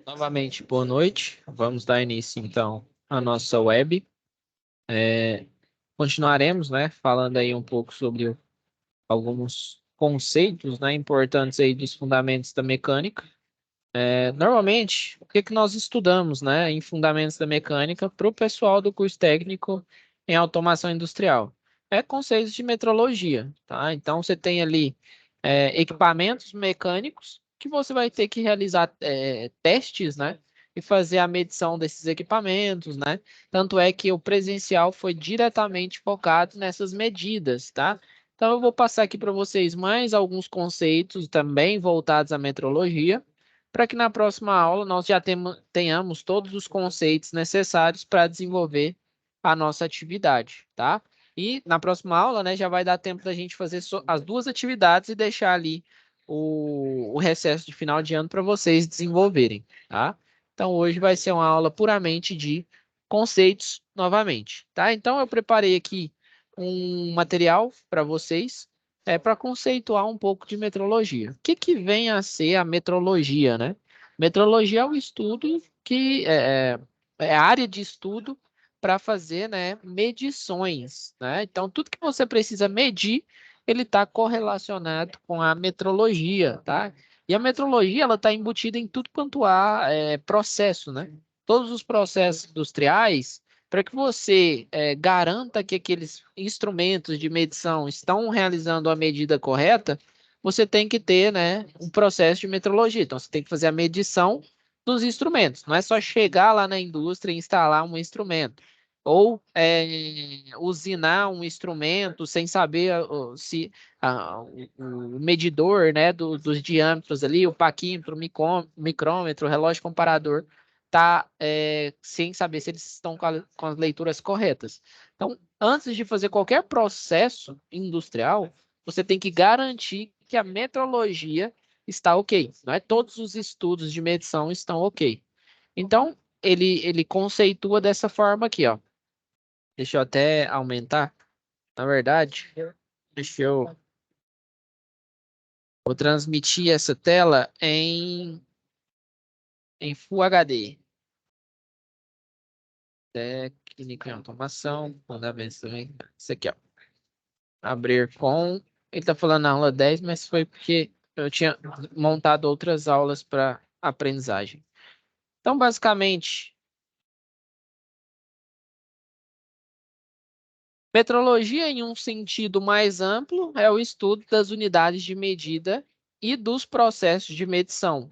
Novamente, boa noite. Vamos dar início, então, à nossa web. Continuaremos, né, falando aí um pouco sobre alguns conceitos, né, importantes aí dos fundamentos da mecânica. Normalmente, o que que nós estudamos, né, em fundamentos da mecânica para o pessoal do curso técnico em automação industrial? É conceitos de metrologia, tá? Então, você tem ali equipamentos mecânicos que você vai ter que realizar testes, né? E fazer a medição desses equipamentos, né? Tanto é que o presencial foi diretamente focado nessas medidas, tá? Então, eu vou passar aqui para vocês mais alguns conceitos também voltados à metrologia, para que na próxima aula nós já tenhamos todos os conceitos necessários para desenvolver a nossa atividade, tá? E na próxima aula, né, já vai dar tempo da gente fazer as duas atividades e deixar ali o recesso de final de ano para vocês desenvolverem, tá? Então hoje vai ser uma aula puramente de conceitos novamente, tá? Então eu preparei aqui um material para vocês para conceituar um pouco de metrologia. O que que vem a ser a metrologia, né? Metrologia é o estudo que é a área de estudo para fazer, né, medições, né? Então, tudo que você precisa medir, ele está correlacionado com a metrologia, tá? E a metrologia, ela está embutida em tudo quanto há processo, né? Todos os processos industriais, para que você garanta que aqueles instrumentos de medição estão realizando a medida correta, você tem que ter, né, um processo de metrologia. Então, você tem que fazer a medição dos instrumentos. Não é só chegar lá na indústria e instalar um instrumento. Ou usinar um instrumento sem saber se o medidor, né, dos diâmetros ali, o paquímetro, o micrômetro, o relógio comparador, tá sem saber se eles estão com as leituras corretas. Então, antes de fazer qualquer processo industrial, você tem que garantir que a metrologia está ok. Não é todos os estudos de medição estão ok. Então, ele conceitua dessa forma aqui, ó. Deixa eu até aumentar. Na verdade, deixa eu vou transmitir essa tela em Full HD. Técnica em automação, fundamentos também. Isso aqui, ó. Abrir com. Ele está falando na aula 10, mas foi porque eu tinha montado outras aulas para aprendizagem. Então, basicamente, metrologia, em um sentido mais amplo, é o estudo das unidades de medida e dos processos de medição,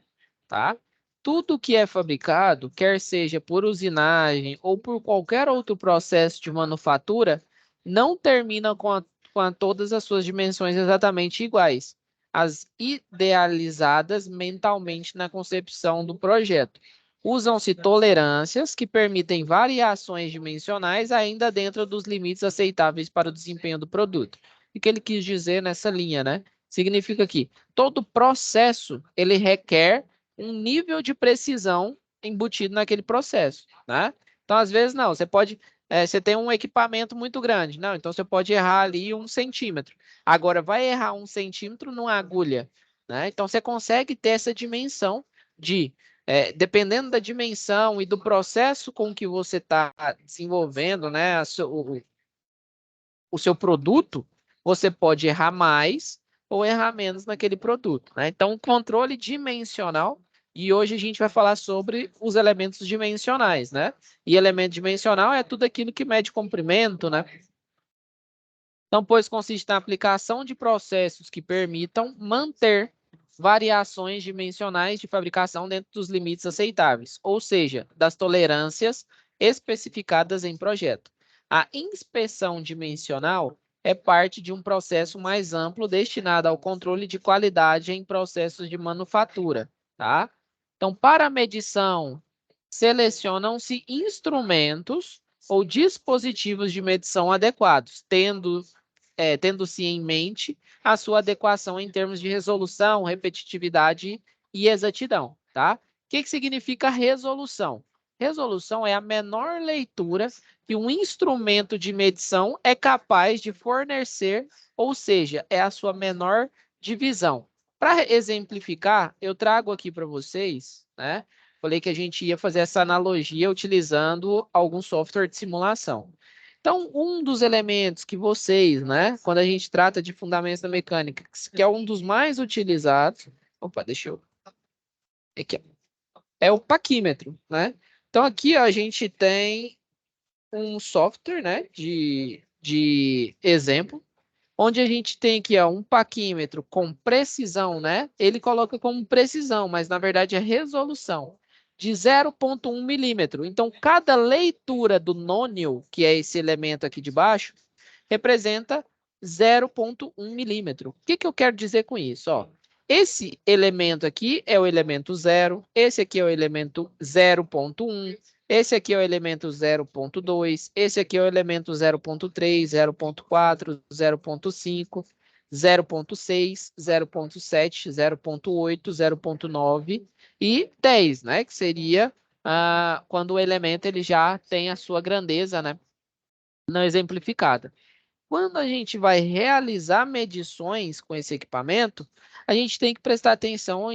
tá? Tudo que é fabricado, quer seja por usinagem ou por qualquer outro processo de manufatura, não termina com todas as suas dimensões exatamente iguais, as idealizadas mentalmente na concepção do projeto. Usam-se tolerâncias que permitem variações dimensionais ainda dentro dos limites aceitáveis para o desempenho do produto. O que ele quis dizer nessa linha, né? Significa que todo processo ele requer um nível de precisão embutido naquele processo, né? Então, às vezes, não, você tem um equipamento muito grande, não, então você pode errar ali 1 centímetro. Agora, vai errar 1 centímetro numa agulha, né? Então, você consegue ter essa dimensão de dependendo da dimensão e do processo com que você está desenvolvendo, né, o seu produto, você pode errar mais ou errar menos naquele produto, né? Então, o controle dimensional, e hoje a gente vai falar sobre os elementos dimensionais, né? E elemento dimensional é tudo aquilo que mede comprimento, né? Então, pois consiste na aplicação de processos que permitam manter variações dimensionais de fabricação dentro dos limites aceitáveis, ou seja, das tolerâncias especificadas em projeto. A inspeção dimensional é parte de um processo mais amplo destinado ao controle de qualidade em processos de manufatura, tá? Então, para a medição, selecionam-se instrumentos ou dispositivos de medição adequados, tendo-se em mente a sua adequação em termos de resolução, repetitividade e exatidão, tá? O que significa resolução? Resolução é a menor leitura que um instrumento de medição é capaz de fornecer, ou seja, é a sua menor divisão. Para exemplificar, eu trago aqui para vocês, né, Falei que a gente ia fazer essa analogia utilizando algum software de simulação. Então, um dos elementos que vocês, né, quando a gente trata de fundamentos da mecânica, que é um dos mais utilizados, opa, deixa eu, aqui, ó, é o paquímetro, né? Então, aqui ó, a gente tem um software, né, de exemplo, onde a gente tem aqui ó, um paquímetro com precisão, né? Ele coloca como precisão, mas na verdade é resolução de 0,1 milímetro. Então, cada leitura do nônio, que é esse elemento aqui de baixo, representa 0,1 milímetro. O que que eu quero dizer com isso? Ó, esse elemento aqui é o elemento 0, esse aqui é o elemento 0,1, esse aqui é o elemento 0,2, esse aqui é o elemento 0,3, 0,4, 0,5, 0,6, 0,7, 0,8, 0,9 e 10, né? Que seria quando o elemento ele já tem a sua grandeza, né? Não exemplificada. Quando a gente vai realizar medições com esse equipamento, a gente tem que prestar atenção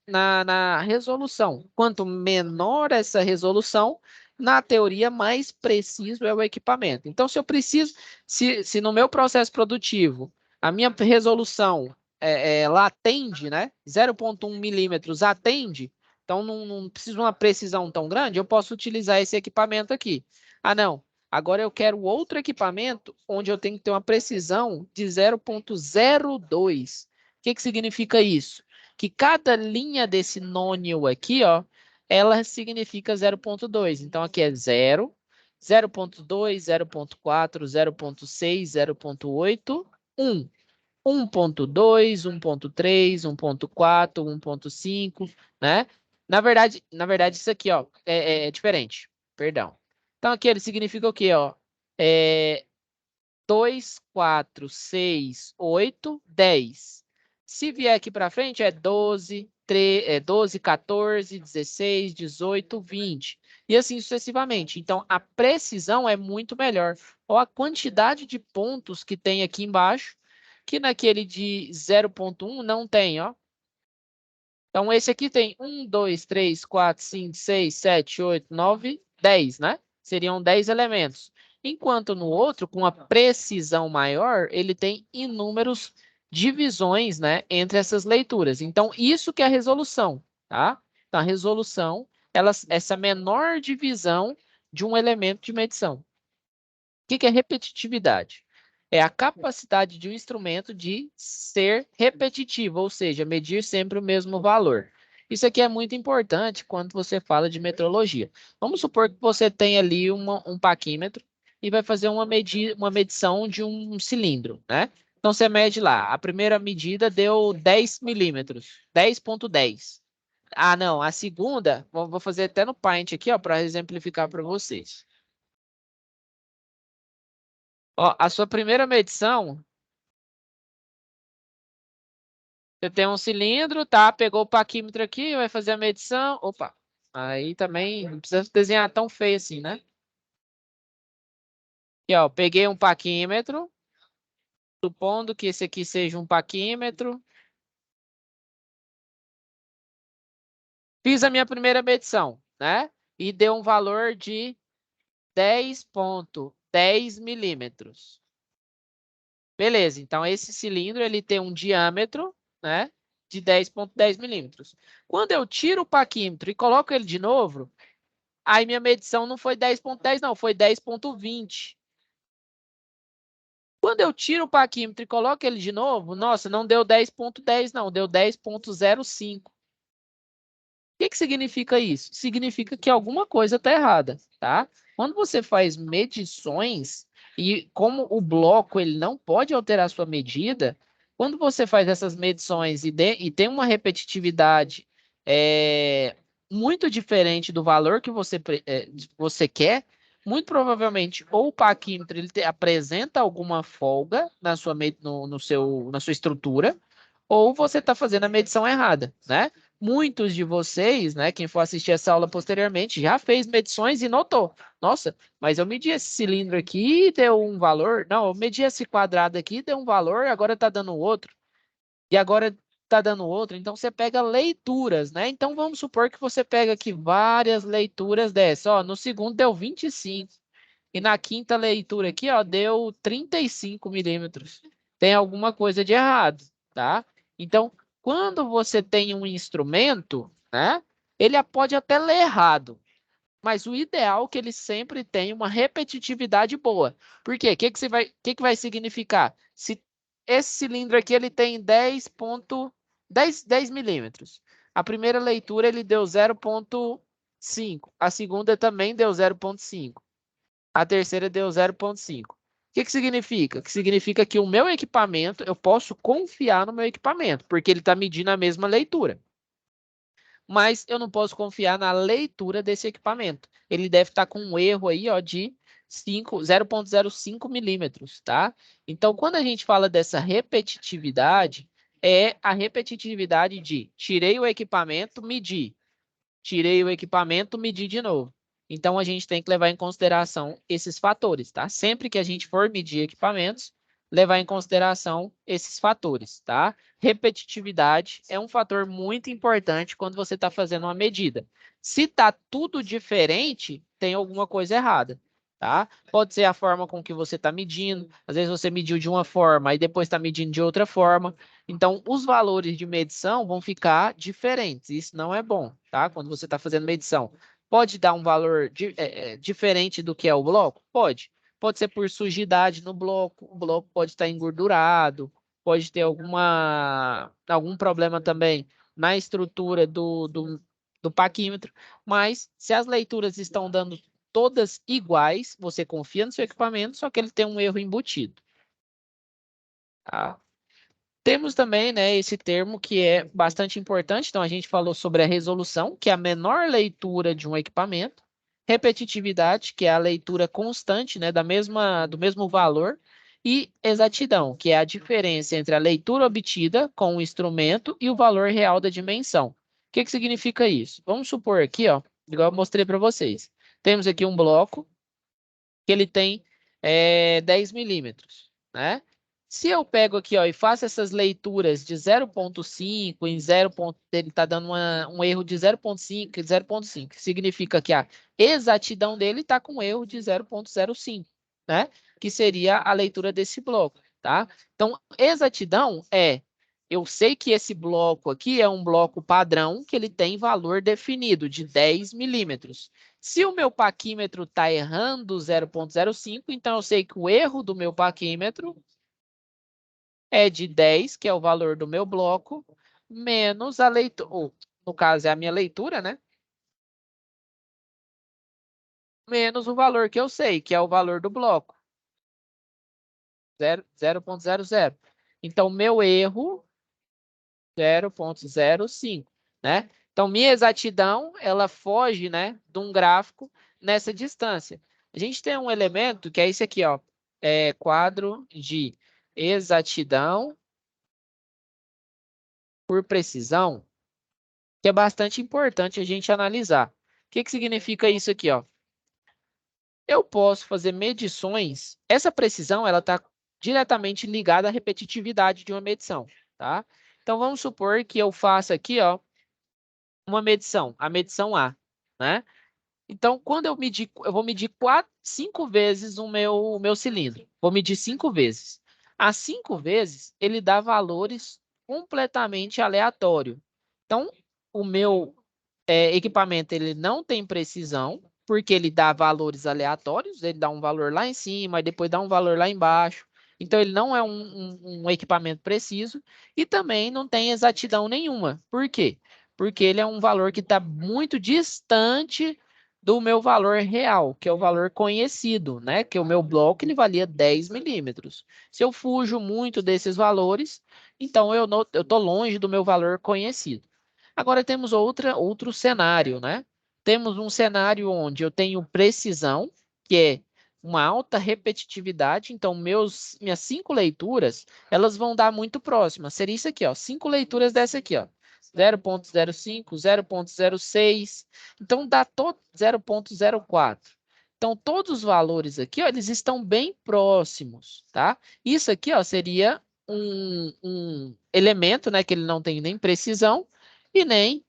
na resolução. Quanto menor essa resolução, na teoria, mais preciso é o equipamento. Então, se eu preciso, se no meu processo produtivo a minha resolução ela atende, né? 0,1 milímetros atende, então não preciso de uma precisão tão grande, eu posso utilizar esse equipamento aqui. Ah, não. Agora eu quero outro equipamento onde eu tenho que ter uma precisão de 0,02. O que que significa isso? Que cada linha desse nônio aqui, ó, ela significa 0,2. Então aqui é 0, 0,2, 0,4, 0,6, 0,8, 1. 1,2, 1,3, 1,4, 1,5, né? Na verdade, isso aqui, ó, é diferente. Perdão. Então, aqui ele significa o quê, ó? 2, 4, 6, 8, 10. Se vier aqui para frente, é 12, 12, 14, 16, 18, 20. E assim sucessivamente. Então, a precisão é muito melhor. Ou a quantidade de pontos que tem aqui embaixo, que naquele de 0,1 não tem, ó. Então, esse aqui tem 1, 2, 3, 4, 5, 6, 7, 8, 9, 10, né? Seriam 10 elementos. Enquanto no outro, com a precisão maior, ele tem inúmeros divisões, né, entre essas leituras. Então, isso que é a resolução, tá? Então, a resolução, essa menor divisão de um elemento de medição. O que é repetitividade? É a capacidade de um instrumento de ser repetitivo, ou seja, medir sempre o mesmo valor. Isso aqui é muito importante quando você fala de metrologia. Vamos supor que você tem ali um paquímetro e vai fazer uma medição de um cilindro, né? Então, você mede lá. A primeira medida deu 10 milímetros, 10,10. Ah, não. A segunda, vou fazer até no Paint aqui, ó, para exemplificar para vocês. Ó, a sua primeira medição, você tem um cilindro, tá? Pegou o paquímetro aqui, vai fazer a medição. Opa, aí também não precisa desenhar tão feio assim, né? Aqui, ó, peguei um paquímetro, supondo que esse aqui seja um paquímetro. Fiz a minha primeira medição, né? E deu um valor de 10,10 milímetros. Beleza, então esse cilindro ele tem um diâmetro, né, de 10,10 milímetros. Quando eu tiro o paquímetro e coloco ele de novo, aí minha medição não foi 10,10 não, foi 10,20. Quando eu tiro o paquímetro e coloco ele de novo, nossa, não deu 10,10 não, deu 10,05. O que que significa isso? Significa que alguma coisa está errada, tá? Quando você faz medições e como o bloco ele não pode alterar sua medida, quando você faz essas medições e tem uma repetitividade muito diferente do valor que você quer, muito provavelmente ou o paquímetro ele apresenta alguma folga na sua, na sua estrutura, ou você está fazendo a medição errada, né? Muitos de vocês, né, quem for assistir essa aula posteriormente, já fez medições e notou. Nossa, mas eu medi esse cilindro aqui e deu um valor. Não, eu medi esse quadrado aqui e deu um valor, agora está dando outro. E agora está dando outro, então você pega leituras, né? Então vamos supor que você pega aqui várias leituras dessa. Ó, no segundo deu 25. E na quinta leitura aqui, ó, deu 35 milímetros. Tem alguma coisa de errado, tá? Então, quando você tem um instrumento, né? Ele pode até ler errado, mas o ideal é que ele sempre tenha uma repetitividade boa. Por quê? O que vai significar? Se esse cilindro aqui ele tem 10 milímetros. A primeira leitura ele deu 0,5. A segunda também deu 0,5. A terceira deu 0,5. O que significa? Que significa que o meu equipamento, eu posso confiar no meu equipamento, porque ele está medindo a mesma leitura. Mas eu não posso confiar na leitura desse equipamento. Ele deve estar com um erro aí, ó, de 0,05 milímetros, tá? Então, quando a gente fala dessa repetitividade, é a repetitividade de tirei o equipamento, medi. Tirei o equipamento, medi de novo. Então, a gente tem que levar em consideração esses fatores, tá? Sempre que a gente for medir equipamentos, levar em consideração esses fatores, tá? Repetitividade é um fator muito importante quando você está fazendo uma medida. Se está tudo diferente, tem alguma coisa errada, tá? Pode ser a forma com que você está medindo. Às vezes você mediu de uma forma e depois está medindo de outra forma. Então, os valores de medição vão ficar diferentes. Isso não é bom, tá? Quando você está fazendo medição. Pode dar um valor diferente do que é o bloco? Pode. Pode ser por sujidade no bloco. O bloco pode estar engordurado. Pode ter algum problema também na estrutura do paquímetro. Mas, se as leituras estão dando todas iguais, você confia no seu equipamento, só que ele tem um erro embutido. Tá? Temos também, né, esse termo que é bastante importante. Então, a gente falou sobre a resolução, que é a menor leitura de um equipamento. Repetitividade, que é a leitura constante, né, do mesmo valor. E exatidão, que é a diferença entre a leitura obtida com o instrumento e o valor real da dimensão. O que significa isso? Vamos supor aqui, ó, igual eu mostrei para vocês. Temos aqui um bloco que ele tem 10 milímetros, né? Se eu pego aqui, ó, e faço essas leituras de 0,5 em 0, ele está dando um erro de 0,5 e 0,5, significa que a exatidão dele está com erro de 0,05, né? Que seria a leitura desse bloco, tá? Então, exatidão eu sei que esse bloco aqui é um bloco padrão que ele tem valor definido de 10 milímetros. Se o meu paquímetro está errando 0,05, então eu sei que o erro do meu paquímetro é de 10, que é o valor do meu bloco, menos a leitura, ou, no caso é a minha leitura, né? Menos o valor que eu sei, que é o valor do bloco, 0,00. Então, meu erro, 0,05, né? Então, minha exatidão, ela foge, né, de um gráfico nessa distância. A gente tem um elemento que é esse aqui, ó, quadro de exatidão por precisão, que é bastante importante a gente analisar. O que significa isso aqui, ó? Eu posso fazer medições. Essa precisão, ela está diretamente ligada à repetitividade de uma medição, tá? Então, vamos supor que eu faça aqui, ó, uma medição, a medição A, né? Então, quando eu medir, eu vou medir 5 vezes o meu cilindro. Vou medir 5 vezes. As 5 vezes, ele dá valores completamente aleatórios. Então, o meu equipamento ele não tem precisão, porque ele dá valores aleatórios, ele dá um valor lá em cima, e depois dá um valor lá embaixo. Então, ele não é um equipamento preciso e também não tem exatidão nenhuma. Por quê? Porque ele é um valor que está muito distante do meu valor real, que é o valor conhecido, né? Que o meu bloco ele valia 10 milímetros. Se eu fujo muito desses valores, então eu estou longe do meu valor conhecido. Agora temos outro cenário, né? Temos um cenário onde eu tenho precisão, que é uma alta repetitividade, então minhas 5 leituras, elas vão dar muito próximas. Seria isso aqui, ó, 5 leituras dessa aqui, ó. 0,05, 0,06, então dá todo 0,04. Então, todos os valores aqui, ó, eles estão bem próximos, tá? Isso aqui, ó, seria um elemento, né, que ele não tem nem precisão e nem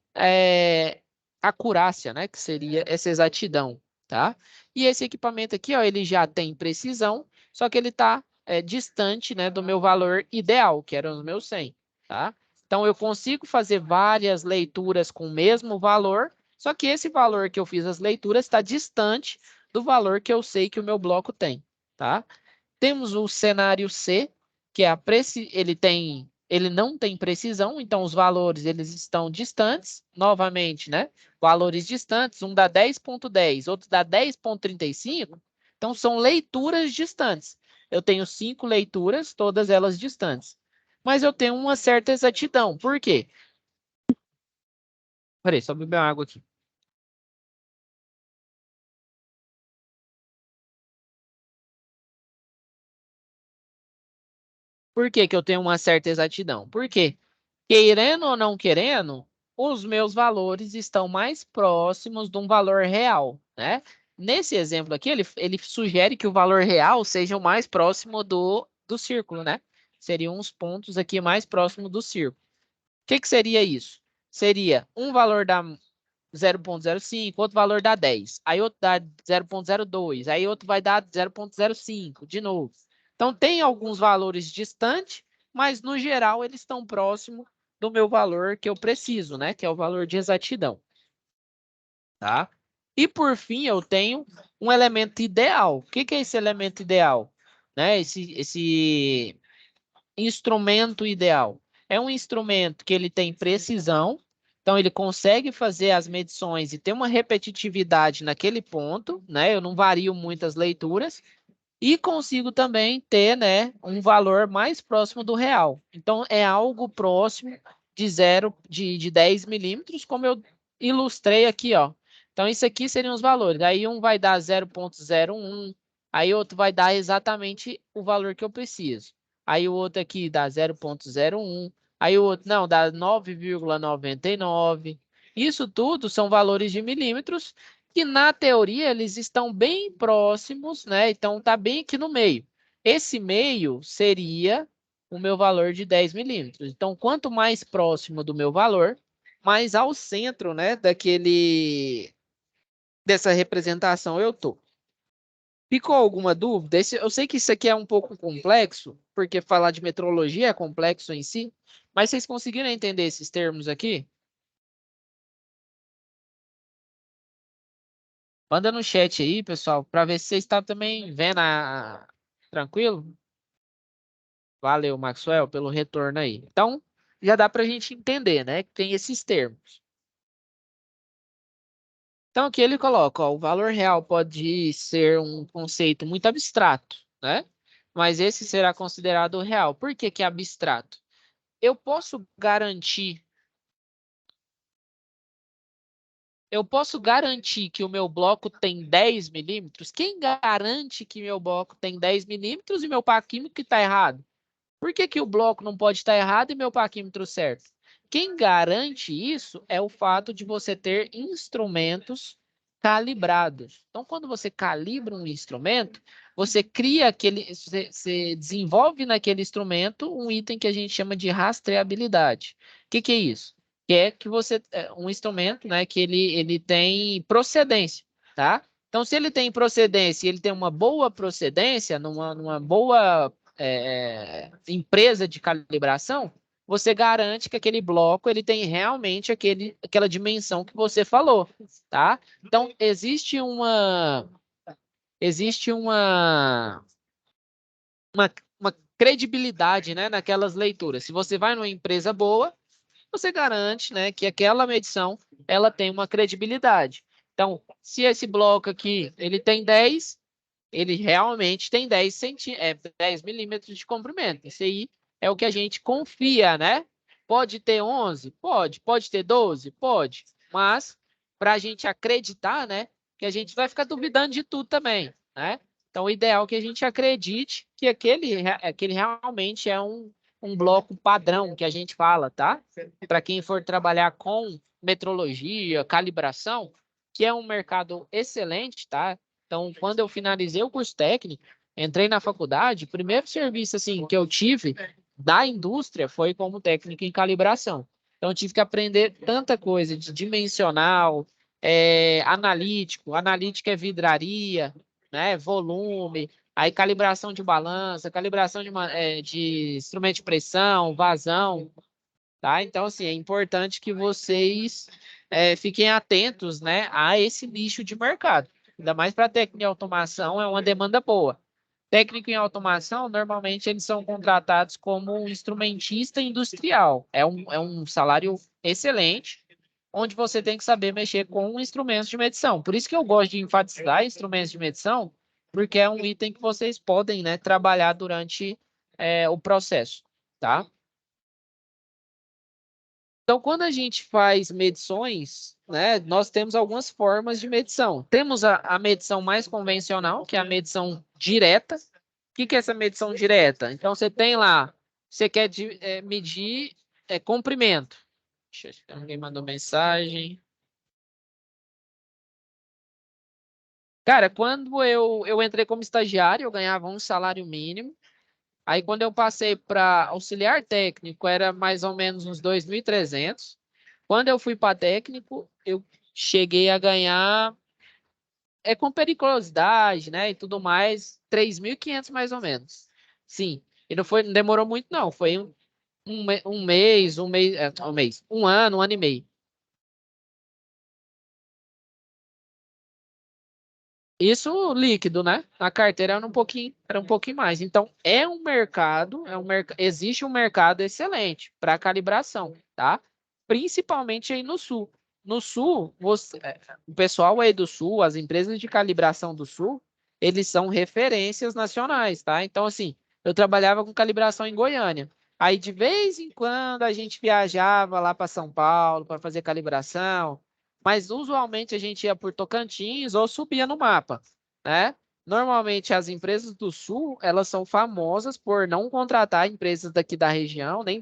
acurácia, né, que seria essa exatidão, tá? E esse equipamento aqui, ó, ele já tem precisão, só que ele está distante, né, do meu valor ideal, que era os meus 100, tá? Então, eu consigo fazer várias leituras com o mesmo valor, só que esse valor que eu fiz as leituras está distante do valor que eu sei que o meu bloco tem, tá? Temos o cenário C, que é ele não tem precisão, então os valores eles estão distantes, novamente, né? Valores distantes, um dá 10,10, outro dá 10,35, então são leituras distantes. Eu tenho 5 leituras, todas elas distantes. Mas eu tenho uma certa exatidão. Por quê? Peraí, só beber uma água aqui. Por que que eu tenho uma certa exatidão? Porque, querendo ou não querendo, os meus valores estão mais próximos de um valor real, né? Nesse exemplo aqui, ele sugere que o valor real seja o mais próximo do círculo, né? Seriam os pontos aqui mais próximos do círculo. O que que seria isso? Seria um valor da 0,05, outro valor dá 10, aí outro dá 0,02, aí outro vai dar 0,05, de novo. Então, tem alguns valores distantes, mas no geral eles estão próximos do meu valor que eu preciso, né? Que é o valor de exatidão, tá? E por fim, eu tenho um elemento ideal. O que que é esse elemento ideal? Né? Esse instrumento ideal. É um instrumento que ele tem precisão, então ele consegue fazer as medições e ter uma repetitividade naquele ponto, né? Eu não vario muitas leituras e consigo também ter, né, um valor mais próximo do real. Então é algo próximo de 10 milímetros, como eu ilustrei aqui, ó. Então isso aqui seriam os valores. Aí um vai dar 0,01, aí outro vai dar exatamente o valor que eu preciso. Aí o outro aqui dá 0,01, aí o outro não, dá 9,99. Isso tudo são valores de milímetros que na teoria eles estão bem próximos, né? Então tá bem aqui no meio. Esse meio seria o meu valor de 10 milímetros. Então, quanto mais próximo do meu valor, mais ao centro, né, dessa representação eu tô. Ficou alguma dúvida? Eu sei que isso aqui é um pouco complexo, porque falar de metrologia é complexo em si, mas vocês conseguiram entender esses termos aqui? Manda no chat aí, pessoal, para ver se vocês estão também vendo tranquilo? Valeu, Maxwell, pelo retorno aí. Então, já dá para a gente entender, né, que tem esses termos. Então, aqui ele coloca, ó, o valor real pode ser um conceito muito abstrato, né? Mas esse será considerado real. Por que que é abstrato? Eu posso garantir, eu posso garantir que o meu bloco tem 10 milímetros? Quem garante que meu bloco tem 10 milímetros e meu paquímetro está errado? Por que que o bloco não pode estar errado e meu parquímetro certo? Quem garante isso é o fato de você ter instrumentos calibrados. Então, quando você calibra um instrumento, você desenvolve naquele instrumento um item que a gente chama de rastreabilidade. O que que é isso? Que é que um instrumento, né, que ele tem procedência, tá? Então, se ele tem procedência, ele tem uma boa procedência, numa boa empresa de calibração, você garante que aquele bloco ele tem realmente aquela dimensão que você falou, tá? Então existe uma credibilidade, né, naquelas leituras. Se você vai numa empresa boa, você garante, né, que aquela medição ela tem uma credibilidade. Então, se esse bloco aqui ele tem 10, ele realmente tem 10 milímetros de comprimento. Isso aí é o que a gente confia, né? Pode ter 11? Pode. Pode ter 12? Pode. Mas, para a gente acreditar, né? Que a gente vai ficar duvidando de tudo também, né? Então, o ideal é que a gente acredite que aquele realmente é um bloco padrão que a gente fala, tá? Para quem for trabalhar com metrologia, calibração, que é um mercado excelente, tá? Então, quando eu finalizei o curso técnico, entrei na faculdade, o primeiro serviço assim que eu tive da indústria foi como técnico em calibração. Então, eu tive que aprender tanta coisa de dimensional, analítico. Analítica é vidraria, né? Volume, aí calibração de balança, calibração de instrumento de pressão, vazão, tá? Então, assim, é importante que vocês fiquem atentos, né, a esse nicho de mercado. Ainda mais para técnica de automação, é uma demanda boa. Técnico em automação, normalmente eles são contratados como um instrumentista industrial. É um salário excelente, onde você tem que saber mexer com instrumentos de medição. Por isso que eu gosto de enfatizar instrumentos de medição, porque é um item que vocês podem, né, trabalhar durante o processo, tá? Então, quando a gente faz medições, né, nós temos algumas formas de medição. Temos a medição mais convencional, que é a medição direta. O que é essa medição direta? Então, você tem lá, você quer medir comprimento. Deixa eu ver, alguém mandou mensagem. Cara, quando eu entrei como estagiário, eu ganhava um salário mínimo. Aí, quando eu passei para auxiliar técnico, era mais ou menos uns 2.300. Quando eu fui para técnico, eu cheguei a ganhar, com periculosidade, né, e tudo mais, 3.500 mais ou menos. Sim, e não demorou muito não, foi um ano e meio. Isso líquido, né? Na carteira era um pouquinho mais. Então, existe um mercado excelente para calibração, tá? Principalmente aí no sul. No sul, o pessoal aí do sul, as empresas de calibração do sul, eles são referências nacionais, tá? Então, assim, eu trabalhava com calibração em Goiânia. Aí, de vez em quando, a gente viajava lá para São Paulo para fazer calibração, mas usualmente a gente ia por Tocantins ou subia no mapa, né? Normalmente as empresas do Sul, elas são famosas por não contratar empresas daqui da região, nem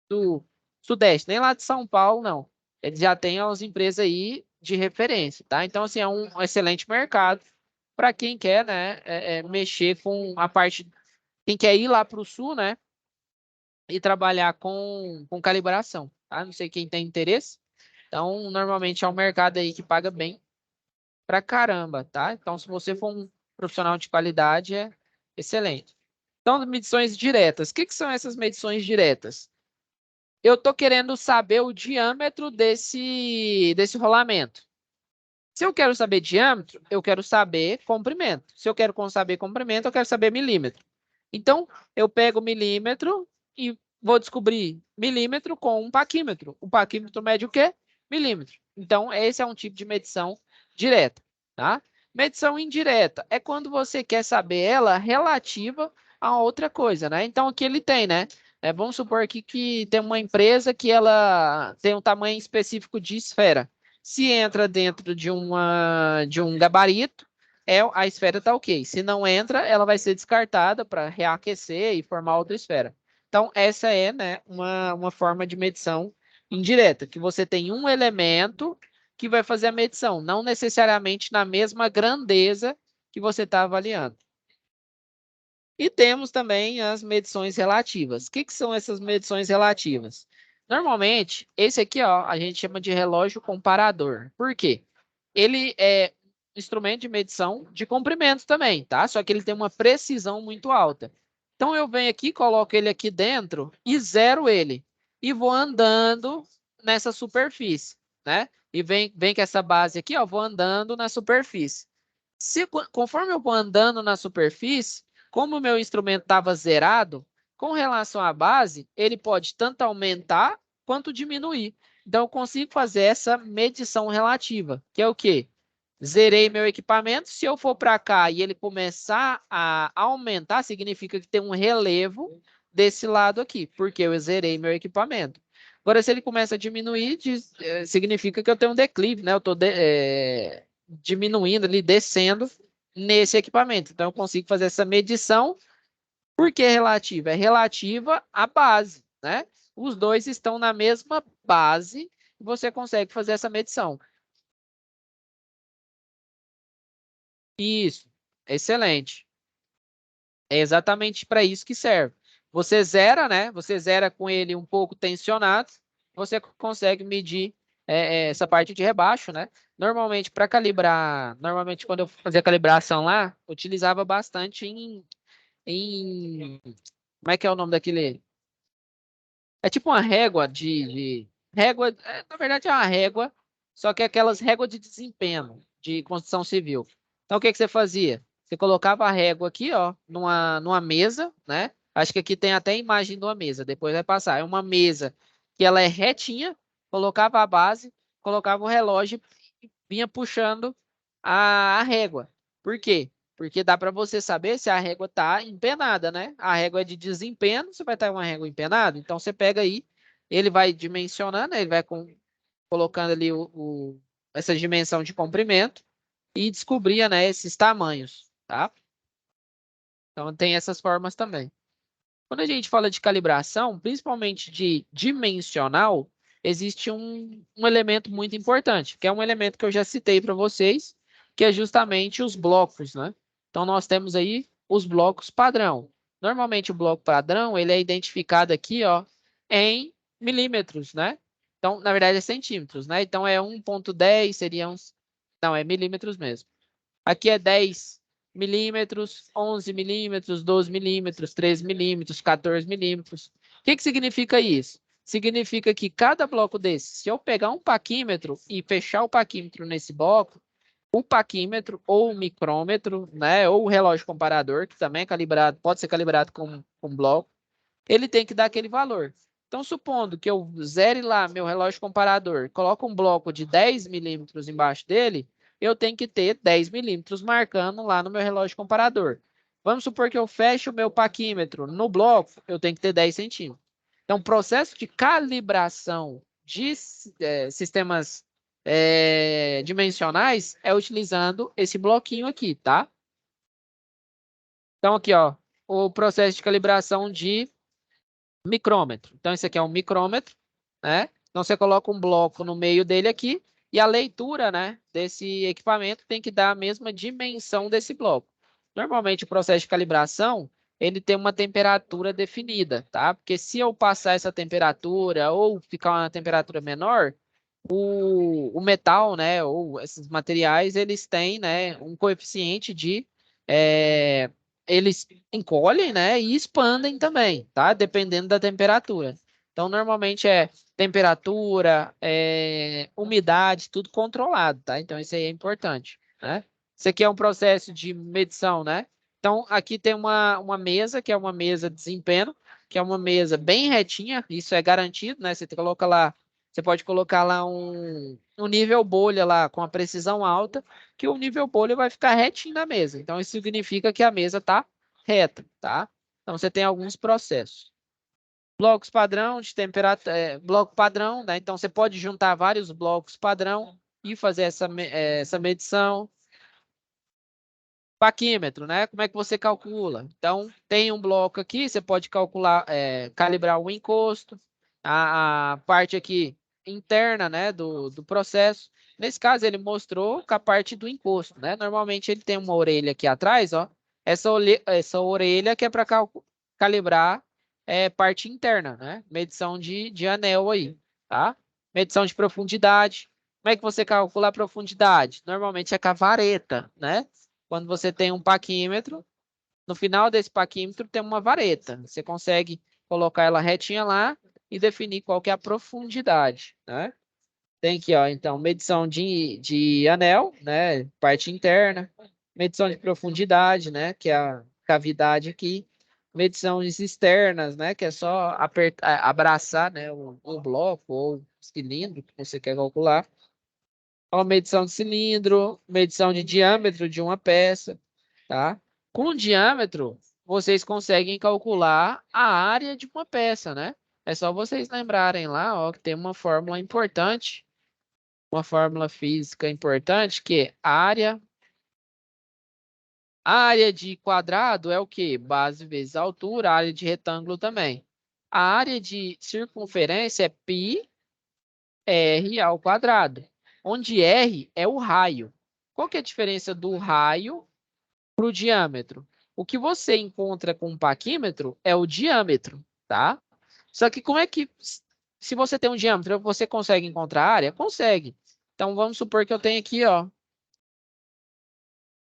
do Sudeste, nem lá de São Paulo, não. Eles já têm as empresas aí de referência, tá? Então, assim, é um excelente mercado para quem quer, né, mexer com a parte, quem quer ir lá para o Sul, né, e trabalhar com calibração, tá? Não sei quem tem interesse. Então, normalmente é um mercado aí que paga bem pra caramba, tá? Então, se você for um profissional de qualidade, é excelente. Então, medições diretas. O que são essas medições diretas? Eu estou querendo saber o diâmetro desse rolamento. Se eu quero saber diâmetro, eu quero saber comprimento. Se eu quero saber comprimento, eu quero saber milímetro. Então, eu pego milímetro e vou descobrir milímetro com um paquímetro. O paquímetro mede o quê? Milímetro. Então, esse é um tipo de medição direta, tá? Medição indireta é quando você quer saber ela relativa a outra coisa, né? Então, aqui ele tem, né? Vamos supor aqui que tem uma empresa que ela tem um tamanho específico de esfera. Se entra dentro de um gabarito, a esfera está ok. Se não entra, ela vai ser descartada para reaquecer e formar outra esfera. Então, essa é, né, uma forma de medição indireta, que você tem um elemento que vai fazer a medição, não necessariamente na mesma grandeza que você está avaliando. E temos também as medições relativas. O que são essas medições relativas? Normalmente, esse aqui, ó, a gente chama de relógio comparador. Por quê? Ele é instrumento de medição de comprimento também, tá? Só que ele tem uma precisão muito alta. Então, eu venho aqui, coloco ele aqui dentro e zero ele. E vou andando nessa superfície, né? E vem com essa base aqui, ó, vou andando na superfície. Conforme eu vou andando na superfície, como o meu instrumento estava zerado, com relação à base, ele pode tanto aumentar quanto diminuir. Então, eu consigo fazer essa medição relativa, que é o quê? Zerei meu equipamento. Se eu for para cá e ele começar a aumentar, significa que tem um relevo desse lado aqui, porque eu zerei meu equipamento. Agora, se ele começa a diminuir, significa que eu tenho um declive, né? Eu estou diminuindo ali, descendo nesse equipamento. Então, eu consigo fazer essa medição. Por que relativa? É relativa à base, né? Os dois estão na mesma base e você consegue fazer essa medição. Isso, excelente. É exatamente para isso que serve. você zera, né? Você zera com ele um pouco tensionado, você consegue medir essa parte de rebaixo, né? Normalmente, para calibrar, normalmente quando eu fazia calibração lá, utilizava bastante como é que é o nome daquele? É tipo uma régua régua, na verdade é uma régua, só que é aquelas réguas de desempenho de construção civil. Então o que que você fazia? Você colocava a régua aqui, ó, numa mesa, né? Acho que aqui tem até a imagem de uma mesa, depois vai passar. É uma mesa que ela é retinha, colocava a base, colocava o relógio e vinha puxando a régua. Por quê? Porque dá para você saber se a régua está empenada, né? A régua é de desempenho, você vai estar uma régua empenada, então você pega aí, ele vai dimensionando, ele vai colocando ali essa dimensão de comprimento e descobria, né, esses tamanhos, tá? Então tem essas formas também. Quando a gente fala de calibração, principalmente de dimensional, existe um elemento muito importante, que é um elemento que eu já citei para vocês, que é justamente os blocos, né? Então, nós temos aí os blocos padrão. Normalmente, o bloco padrão, ele é identificado aqui, ó, em milímetros, né? Então, na verdade, é centímetros, né? Então, é 1,10, seria uns... Não, é milímetros mesmo. Aqui é 10 milímetros, 11 milímetros, 12 milímetros, 13 milímetros, 14 milímetros. O que que significa isso? Significa que cada bloco desse, se eu pegar um paquímetro e fechar o paquímetro nesse bloco, o paquímetro ou o micrômetro, né, ou o relógio comparador, que também é calibrado, pode ser calibrado com bloco, ele tem que dar aquele valor. Então, supondo que eu zere lá meu relógio comparador, coloco um bloco de 10 milímetros embaixo dele, eu tenho que ter 10 milímetros marcando lá no meu relógio comparador. Vamos supor que eu feche o meu paquímetro no bloco, eu tenho que ter 10 centímetros. Então, o processo de calibração de sistemas dimensionais é utilizando esse bloquinho aqui, tá? Então, aqui, ó, o processo de calibração de micrômetro. Então, esse aqui é um micrômetro, né? Então, você coloca um bloco no meio dele aqui e a leitura, né, desse equipamento tem que dar a mesma dimensão desse bloco. Normalmente, o processo de calibração, ele tem uma temperatura definida, tá? Porque se eu passar essa temperatura ou ficar uma temperatura menor, o metal, né, ou esses materiais, eles têm, né, um coeficiente de eles encolhem, né, e expandem também, tá? Dependendo da temperatura. Então, normalmente é temperatura, umidade, tudo controlado, tá? Então, isso aí é importante, né? Isso aqui é um processo de medição, né? Então, aqui tem uma mesa, que é uma mesa de desempenho, que é uma mesa bem retinha, isso é garantido, né? Você coloca lá, você pode colocar lá um nível bolha lá com a precisão alta, que o nível bolha vai ficar retinho na mesa. Então, isso significa que a mesa está reta, tá? Então, você tem alguns processos. Blocos padrão de temperatura, bloco padrão, né? Então, você pode juntar vários blocos padrão e fazer essa medição. Paquímetro, né? Como é que você calcula? Então, tem um bloco aqui, você pode calcular, calibrar o encosto, a parte aqui interna, né, do processo. Nesse caso, ele mostrou com a parte do encosto, né? Normalmente, ele tem uma orelha aqui atrás, ó. Essa orelha que é para calibrar parte interna, né? Medição de anel aí, tá? Medição de profundidade. Como é que você calcula a profundidade? Normalmente é com a vareta, né? Quando você tem um paquímetro, no final desse paquímetro tem uma vareta. Você consegue colocar ela retinha lá e definir qual que é a profundidade, né? Tem aqui, ó, então, medição de anel, né? Parte interna. Medição de profundidade, né? Que é a cavidade aqui. Medições externas, né? Que é só abraçar, né? O bloco ou o cilindro que você quer calcular. Uma medição de cilindro, medição de diâmetro de uma peça, tá? Com o diâmetro, vocês conseguem calcular a área de uma peça, né? É só vocês lembrarem lá, ó, que tem uma fórmula importante, uma fórmula física importante, que é área de quadrado é o quê? Base vezes altura, área de retângulo também. A área de circunferência é πr ao quadrado, onde r é o raio. Qual que é a diferença do raio para o diâmetro? o que você encontra com o paquímetro é o diâmetro, tá? Só que como é que, se você tem um diâmetro, você consegue encontrar a área? Consegue. Então, vamos supor que eu tenho aqui, ó.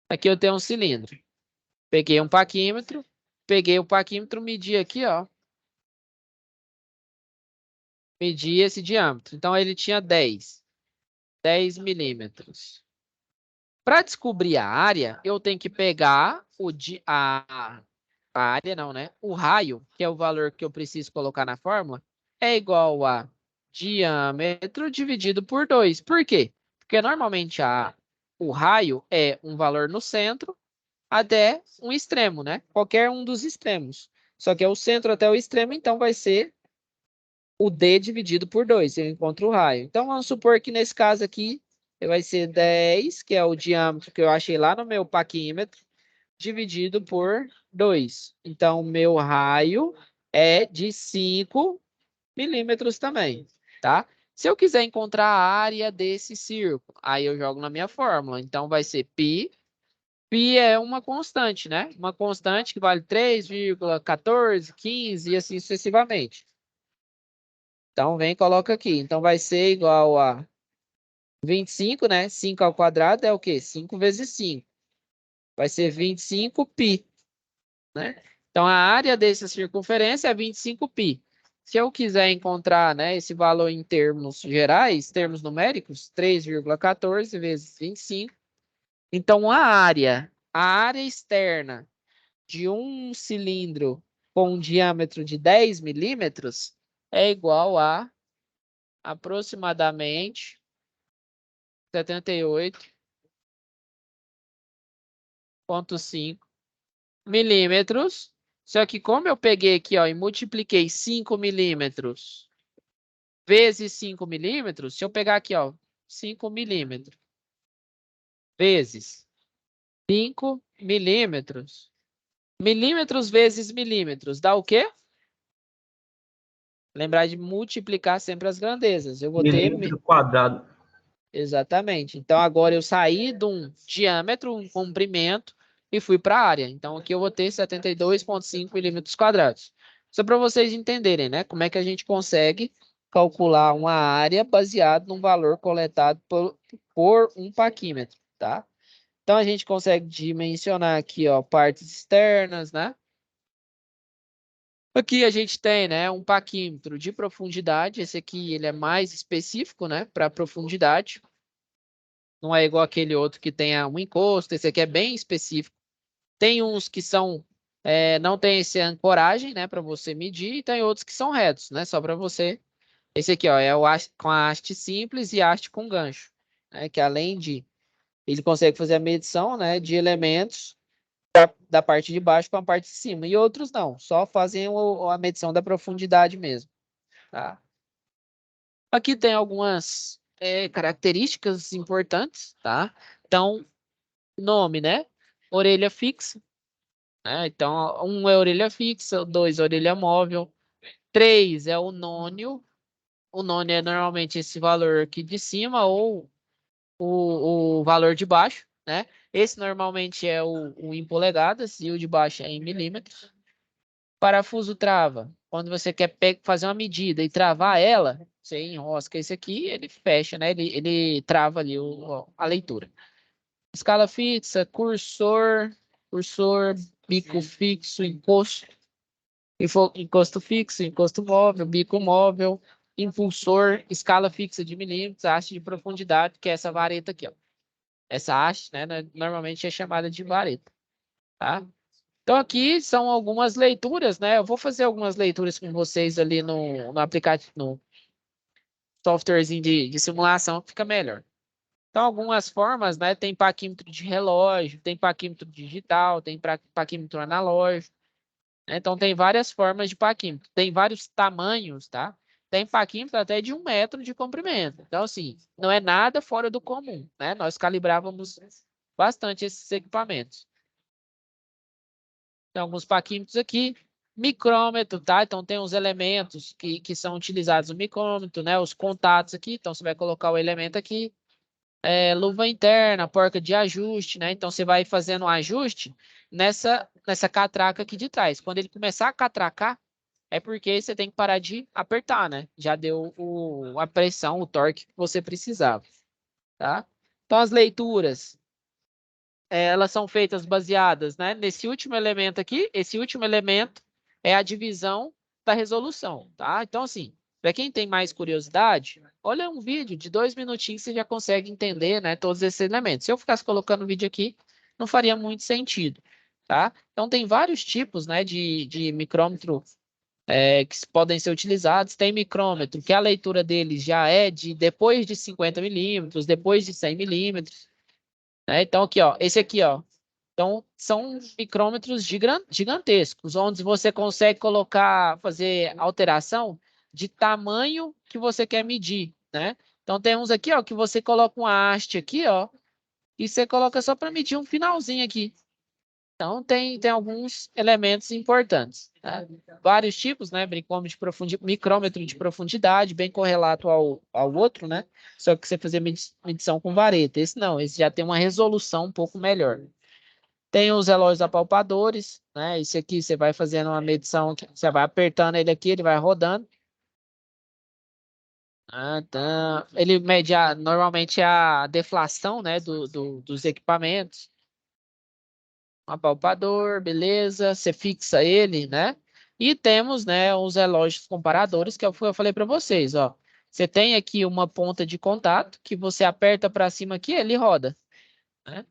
Aqui eu tenho um cilindro. Peguei um paquímetro, medi aqui, ó. Medi esse diâmetro. Então, ele tinha 10 milímetros. Para descobrir a área, eu tenho que pegar a área, não, né? O raio, que é o valor que eu preciso colocar na fórmula, é igual a diâmetro dividido por 2. Por quê? Porque normalmente o raio é um valor no centro até um extremo, né? Qualquer um dos extremos. Só que é o centro até o extremo, então vai ser o D dividido por 2. Eu encontro o raio. Então, vamos supor que nesse caso aqui, vai ser 10, que é o diâmetro que eu achei lá no meu paquímetro, dividido por 2. Então, meu raio é de 5 milímetros também, tá? Se eu quiser encontrar a área desse círculo, aí eu jogo na minha fórmula. Então, vai ser π. Π é uma constante, né? Uma constante que vale 3,14, 15 e assim sucessivamente. Então, vem e coloca aqui. Então, vai ser igual a 25, né? 5 ao quadrado é o quê? 5 vezes 5. Vai ser 25 π, né? Então, a área dessa circunferência é 25 π. Se eu quiser encontrar, né, esse valor em termos gerais, termos numéricos, 3,14 vezes 25. Então, a área externa de um cilindro com um diâmetro de 10 milímetros é igual a aproximadamente 78,5 milímetros. Só que como eu peguei aqui, ó, e multipliquei 5 milímetros vezes 5 milímetros, se eu pegar aqui, ó, 5 milímetros vezes 5 milímetros, milímetros vezes milímetros, dá o quê? Lembrar de multiplicar sempre as grandezas. Eu vou ter... Milímetro quadrado. Exatamente. Então, agora eu saí de um diâmetro, um comprimento, e fui para a área. Então, aqui eu vou ter 72,5 milímetros quadrados. Só para vocês entenderem, né? Como é que a gente consegue calcular uma área baseado num valor coletado por um paquímetro, tá? Então, a gente consegue dimensionar aqui, ó, partes externas, né? Aqui a gente tem, né, um paquímetro de profundidade. Esse aqui ele é mais específico, né, para profundidade. Não é igual aquele outro que tem um encosto. Esse aqui é bem específico. Tem uns que são não tem essa ancoragem, né, para você medir, e tem outros que são retos, né, só para você. Esse aqui, ó, é o haste, com a haste simples e haste com gancho, né, que além de ele consegue fazer a medição, né, de elementos da parte de baixo com a parte de cima, e outros não, só fazem a medição da profundidade mesmo, tá? Aqui tem algumas características importantes, tá? Então, nome, né? Orelha fixa, né? Então, 1 é orelha fixa, 2 é orelha móvel, 3 é o nônio. O nônio é normalmente esse valor aqui de cima ou o valor de baixo, né? Esse normalmente é o em polegadas e o de baixo é em milímetros. Parafuso trava. Quando você quer fazer uma medida e travar ela, você enrosca esse aqui, ele fecha, né? Ele trava ali a leitura. Escala fixa, cursor, bico fixo, encosto, encosto fixo, encosto móvel, bico móvel, impulsor, escala fixa de milímetros, haste de profundidade, que é essa vareta aqui, ó. Essa haste, né, normalmente é chamada de vareta, tá? Então, aqui são algumas leituras, né? Eu vou fazer algumas leituras com vocês ali no aplicativo, no softwarezinho de simulação, que fica melhor. Então, algumas formas, né? Tem paquímetro de relógio, tem paquímetro digital, tem paquímetro analógico, né? Então, tem várias formas de paquímetro. Tem vários tamanhos, tá? Tem paquímetro até de 1 metro de comprimento. Então, assim, não é nada fora do comum, né? Nós calibrávamos bastante esses equipamentos. Tem alguns paquímetros aqui. Micrômetro, tá? Então, tem os elementos que são utilizados no micrômetro, né? Os contatos aqui. Então, você vai colocar o elemento aqui. Luva interna, porca de ajuste, né? Então, você vai fazendo um ajuste nessa catraca aqui de trás. Quando ele começar a catracar, é porque você tem que parar de apertar, né? Já deu a pressão, o torque que você precisava, tá? Então, as leituras, elas são feitas baseadas, né, nesse último elemento aqui. Esse último elemento é a divisão da resolução, tá? Então, assim, para quem tem mais curiosidade, olha um vídeo de 2 minutinhos, você já consegue entender, né, todos esses elementos. Se eu ficasse colocando vídeo aqui, não faria muito sentido, tá? Então, tem vários tipos, né, de micrômetro que podem ser utilizados. Tem micrômetro, que a leitura dele já é de depois de 50 milímetros, depois de 100 milímetros, né? Então, aqui, ó, esse aqui, ó. Então, são micrômetros gigantescos, onde você consegue colocar, fazer alteração de tamanho que você quer medir, né? Então, tem uns aqui, ó, que você coloca uma haste aqui, ó, e você coloca só para medir um finalzinho aqui. Então, tem alguns elementos importantes, né? Vários tipos, né? Micrômetro de profundidade, bem correlato ao outro, né? Só que você fazer medição com vareta. Esse não, esse já tem uma resolução um pouco melhor. Tem os relógios apalpadores, né? Esse aqui você vai fazendo uma medição, você vai apertando ele aqui, ele vai rodando. Tá. Ele mede normalmente a deflação, né? Dos equipamentos. Um apalpador, beleza, você fixa ele, né? E temos, né, os relógios comparadores, que é o que eu falei para vocês, ó. Você tem aqui uma ponta de contato que você aperta para cima aqui, ele roda, né?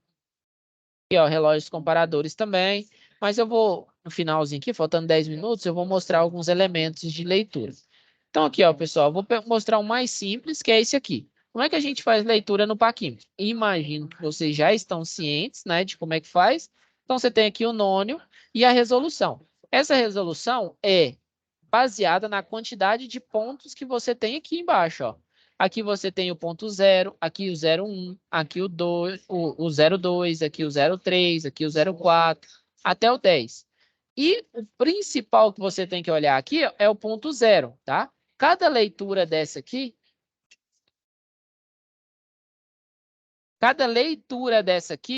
E ó, relógios comparadores também, mas eu vou no finalzinho aqui, faltando 10 minutos, eu vou mostrar alguns elementos de leitura. Então aqui, ó, pessoal, eu vou mostrar o mais simples, que é esse aqui. Como é que a gente faz leitura no paquímetro? Imagino que vocês já estão cientes, né, de como é que faz. Então você tem aqui o nônio e a resolução. Essa resolução é baseada na quantidade de pontos que você tem aqui embaixo, ó. Aqui você tem o ponto 0, aqui o 0,1, aqui o 2, o 0,2, aqui o 0,3, aqui o 0,4, até o 10. E o principal que você tem que olhar aqui ó, é o ponto 0, tá? Cada leitura dessa aqui,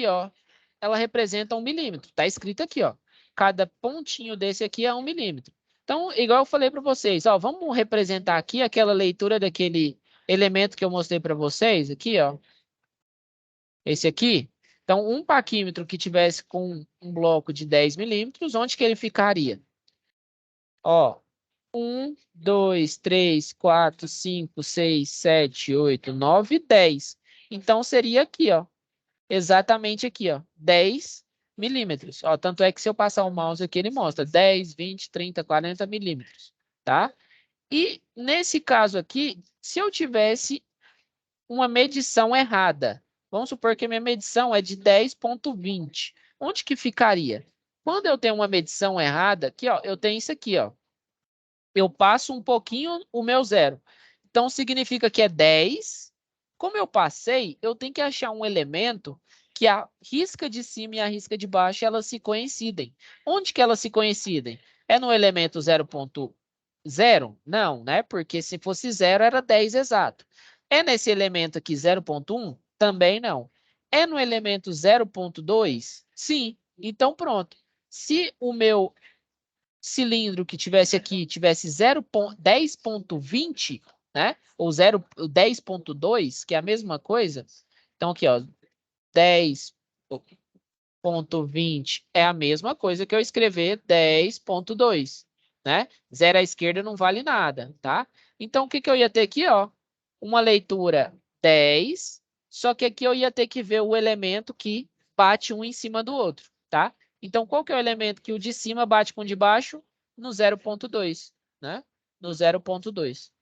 ó, ela representa 1 milímetro. Tá escrito aqui, ó. Cada pontinho desse aqui é 1 milímetro. Então, igual eu falei para vocês, ó, vamos representar aqui aquela leitura daquele elemento que eu mostrei para vocês aqui, ó. Esse aqui. Então, um paquímetro que tivesse com um bloco de 10 milímetros, onde que ele ficaria? Ó, 1, 2, 3, 4, 5, 6, 7, 8, 9, 10. Então, seria aqui, ó. Exatamente aqui, ó. 10 milímetros. Ó, tanto é que se eu passar o mouse aqui, ele mostra 10, 20, 30, 40 milímetros, tá? E nesse caso aqui, se eu tivesse uma medição errada, vamos supor que a minha medição é de 10,20. Onde que ficaria? Quando eu tenho uma medição errada, aqui, ó, eu tenho isso aqui, ó. Eu passo um pouquinho o meu zero. Então, significa que é 10. Como eu passei, eu tenho que achar um elemento que a risca de cima e a risca de baixo, elas se coincidem. Onde que elas se coincidem? É no elemento 0,0? Não, né? Porque se fosse 0, era 10 exato. É nesse elemento aqui 0,1? Também não. É no elemento 0,2? Sim. Então, pronto. Se o meu cilindro que tivesse aqui tivesse 10,20, né? Ou 10,2, que é a mesma coisa. Então, aqui, ó, 10,20 é a mesma coisa que eu escrever 10,2, né? Zero à esquerda não vale nada, tá? Então, o que que eu ia ter aqui, ó? Uma leitura 10, só que aqui eu ia ter que ver o elemento que bate um em cima do outro, tá? Então, qual que é o elemento que o de cima bate com o de baixo? No 0,2, né? No 0,2,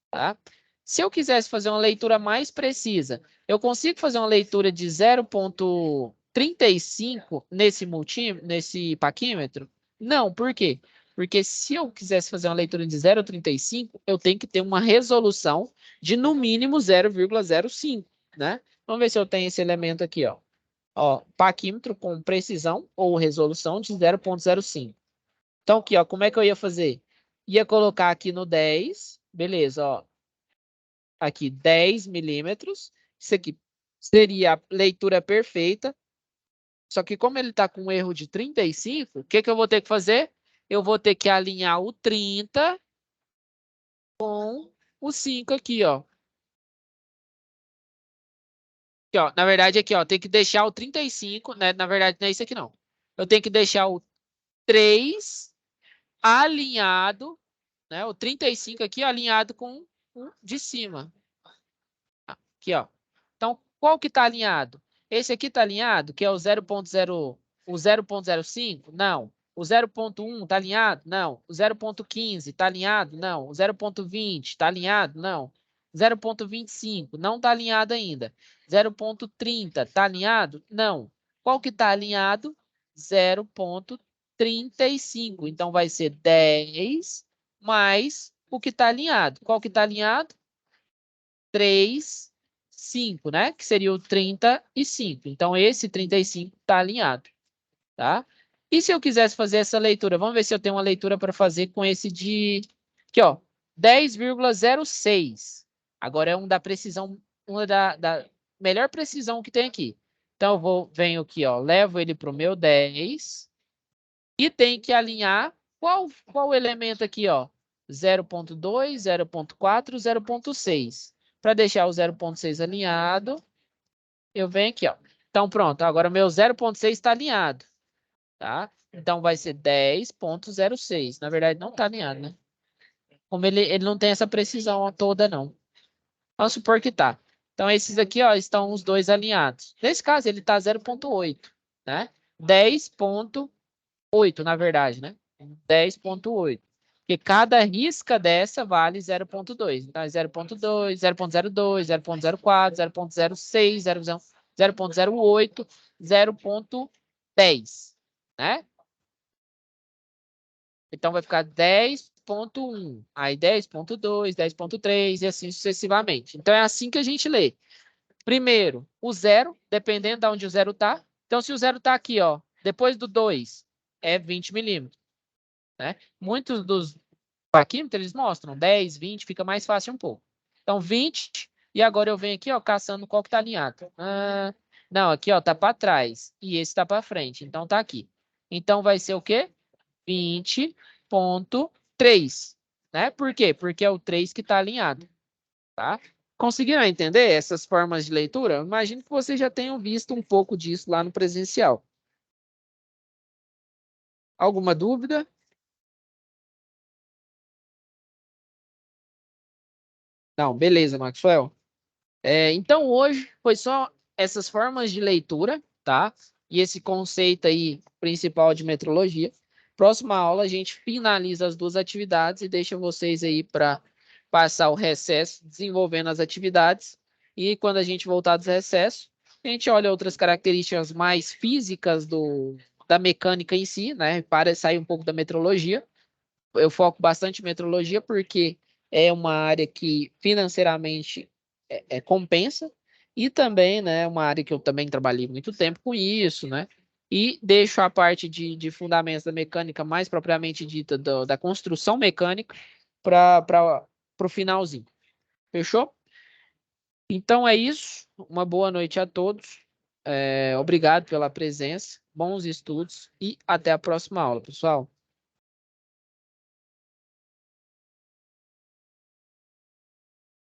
tá? Se eu quisesse fazer uma leitura mais precisa, eu consigo fazer uma leitura de 0,35 nesse paquímetro? Não, por quê? Porque se eu quisesse fazer uma leitura de 0,35, eu tenho que ter uma resolução de no mínimo 0,05, né? Vamos ver se eu tenho esse elemento aqui, ó. Ó, paquímetro com precisão ou resolução de 0,05. Então, aqui, ó, como é que eu ia fazer? Ia colocar aqui no 10, beleza, ó. Aqui, 10 milímetros. Isso aqui seria a leitura perfeita. Só que como ele está com um erro de 35, o que eu vou ter que fazer? Eu vou ter que alinhar o 30 com o 5 aqui, ó. Aqui, ó. Na verdade, aqui, ó, tem que deixar o 35, né? Na verdade, não é isso aqui, não. Eu tenho que deixar o 3 alinhado, né? O 35 aqui alinhado com o de cima. Aqui, ó. Então, qual que está alinhado? Esse aqui está alinhado, que é o 0.0, o 0.05? Não. O 0.1 está alinhado? Não. O 0.15 está alinhado? Não. O 0.20 está alinhado? Não. 0.25 não está alinhado ainda. 0.30 está alinhado? Não. Qual que está alinhado? 0.35. Então, vai ser 10 mais o que está alinhado. Qual que está alinhado? 3, 5, né? Que seria o 35. Então, esse 35 está alinhado, tá? E se eu quisesse fazer essa leitura? Vamos ver se eu tenho uma leitura para fazer com esse de... Aqui, ó. 10,06. Agora é um da precisão, uma da melhor precisão que tem aqui. Então, venho aqui, ó. Levo ele para o meu 10 e tem que alinhar qual elemento aqui, ó? 0.2, 0.4, 0.6. Para deixar o 0.6 alinhado, eu venho aqui, ó. Então, pronto. Agora, meu 0.6 está alinhado, tá? Então, vai ser 10.06. Na verdade, não está alinhado, né? Como ele não tem essa precisão toda, não. Vamos supor que tá. Então, esses aqui, ó, estão os dois alinhados. Nesse caso, ele está 0.8, né? 10.8, na verdade, né? 10.8. Porque cada risca dessa vale 0.2. Então, é 0.2, 0.02, 0.04, 0.06, 0.08, 0.10, né? Então, vai ficar 10.1, aí 10.2, 10.3 e assim sucessivamente. Então, é assim que a gente lê. Primeiro, o zero, dependendo de onde o zero está. Então, se o zero está aqui, ó, depois do 2, é 20 milímetros, né? Muitos dos paquímetros, eles mostram 10, 20, fica mais fácil um pouco. Então, 20, e agora eu venho aqui, ó, caçando qual que tá alinhado. Não, aqui, ó, tá para trás, e esse tá para frente, então tá aqui. Então, vai ser o quê? 20.3, né? Por quê? Porque é o 3 que tá alinhado, tá? Conseguiram entender essas formas de leitura? Eu imagino que vocês já tenham visto um pouco disso lá no presencial. Alguma dúvida? Não, beleza, Maxwell. Então, hoje foi só essas formas de leitura, tá? E esse conceito aí principal de metrologia. Próxima aula, a gente finaliza as duas atividades e deixa vocês aí para passar o recesso, desenvolvendo as atividades. E quando a gente voltar dos recessos, a gente olha outras características mais físicas da mecânica em si, né? Para sair um pouco da metrologia. Eu foco bastante em metrologia porque é uma área que financeiramente compensa e também, né, uma área que eu também trabalhei muito tempo com isso, né? E deixo a parte de fundamentos da mecânica mais propriamente dita da construção mecânica para o finalzinho. Fechou? Então é isso. Uma boa noite a todos. Obrigado pela presença, bons estudos e até a próxima aula, pessoal.